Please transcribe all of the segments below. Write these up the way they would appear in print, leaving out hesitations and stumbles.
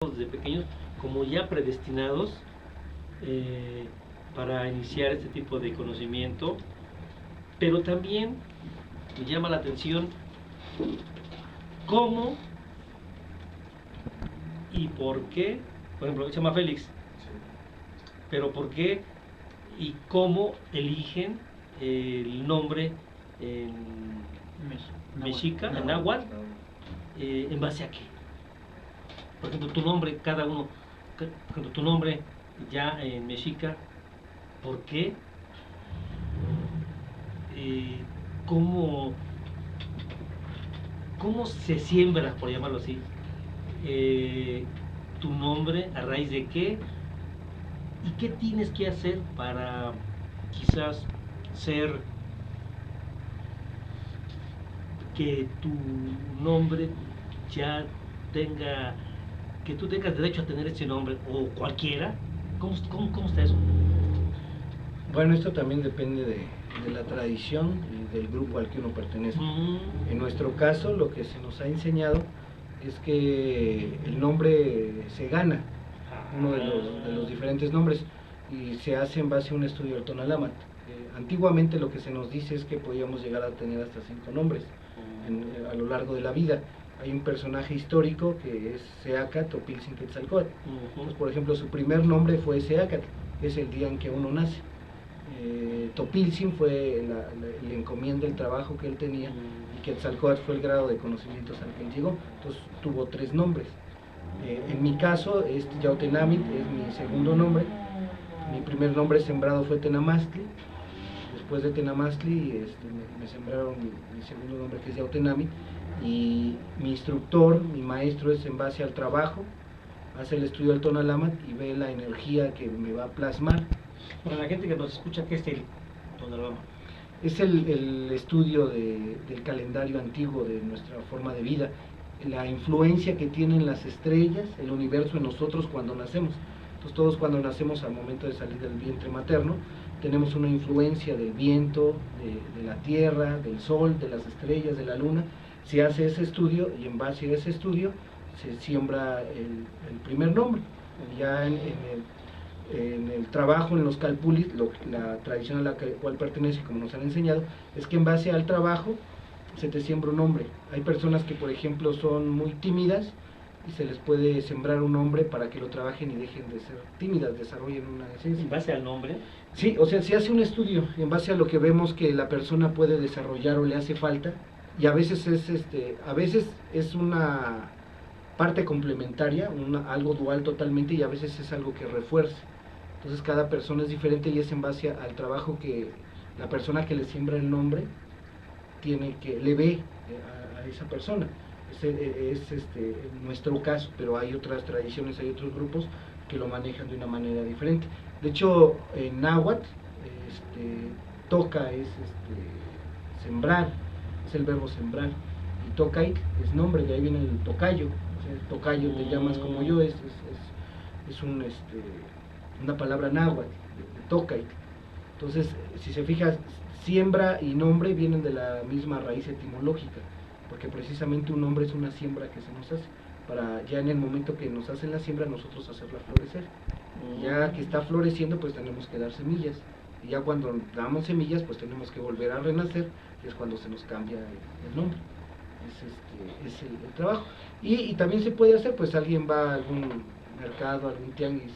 desde pequeños como ya predestinados para iniciar este tipo de conocimiento, pero también me llama la atención cómo y por qué, por ejemplo, se llama Félix, pero por qué y cómo eligen el nombre en mexica, en náhuatl, en base a qué. Por ejemplo, tu nombre, cada uno, por ejemplo, tu nombre ya en mexica, ¿por qué? ¿Cómo, ¿Cómo se siembra, por llamarlo así, tu nombre, a raíz de qué? ¿Y qué tienes que hacer para quizás ser, que tu nombre ya tenga, que tú tengas derecho a tener ese nombre, o cualquiera? ¿Cómo está eso? Bueno, esto también depende de la tradición y del grupo al que uno pertenece. En nuestro caso, lo que se nos ha enseñado es que el nombre se gana, uno de los diferentes nombres, y se hace en base a un estudio del Tonalámatl. Antiguamente lo que se nos dice es que podíamos llegar a tener hasta 5 nombres a lo largo de la vida. Hay un personaje histórico que es Seacat o Pilsinquetzalcóatl. Entonces, por ejemplo, su primer nombre fue Seacat, que es el día en que uno nace. Topiltzin fue la encomienda, el trabajo que él tenía, y Quetzalcóatl fue el grado de conocimientos al que él llegó. Entonces tuvo 3 nombres. En mi caso, Yautenamit es mi segundo nombre. Mi primer nombre sembrado fue Tenamastli. Después de Tenamastli me sembraron mi segundo nombre, que es Yautenamit. Y mi instructor, mi maestro, es en base al trabajo, hace el estudio del Tonalámatl y ve la energía que me va a plasmar. Para la gente que nos escucha, ¿qué es el Tonalámatl? Es el estudio del calendario antiguo de nuestra forma de vida, la influencia que tienen las estrellas, el universo en nosotros cuando nacemos. Entonces todos cuando nacemos, al momento de salir del vientre materno, tenemos una influencia del viento, de la tierra, del sol, de las estrellas, de la luna. Se hace ese estudio y en base a ese estudio se siembra el primer nombre. Ya en el trabajo, en los calpulis, la tradición a la cual pertenece, como nos han enseñado, es que en base al trabajo se te siembra un nombre. Hay personas que, por ejemplo, son muy tímidas y se les puede sembrar un nombre para que lo trabajen y dejen de ser tímidas, desarrollen una esencia. ¿En base al nombre? Sí, o sea, se hace un estudio en base a lo que vemos que la persona puede desarrollar o le hace falta, y a veces es una parte complementaria, algo dual totalmente, y a veces es algo que refuerza. Entonces cada persona es diferente y es en base al trabajo que la persona que le siembra el nombre le ve a esa persona. Es nuestro caso, pero hay otras tradiciones, hay otros grupos que lo manejan de una manera diferente. De hecho, en náhuatl, toca es sembrar, es el verbo sembrar, y tocay es nombre, de ahí viene el tocayo. O sea, el tocayo, te llamas como yo, es una palabra náhuatl, de tocay. Entonces, si se fija, siembra y nombre vienen de la misma raíz etimológica, porque precisamente un nombre es una siembra que se nos hace, para ya en el momento que nos hacen la siembra, nosotros hacerla florecer. Ya que está floreciendo, pues tenemos que dar semillas, y ya cuando damos semillas, pues tenemos que volver a renacer, y es cuando se nos cambia el nombre. Es el trabajo. Y también se puede hacer, pues alguien va a algún mercado, algún tianguis,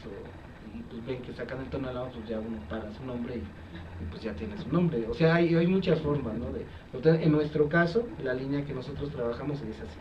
y pues ven que sacan el Tonalámatl, pues ya uno para su nombre y pues ya tiene su nombre. O sea, hay muchas formas, ¿no? En nuestro caso, la línea que nosotros trabajamos es así.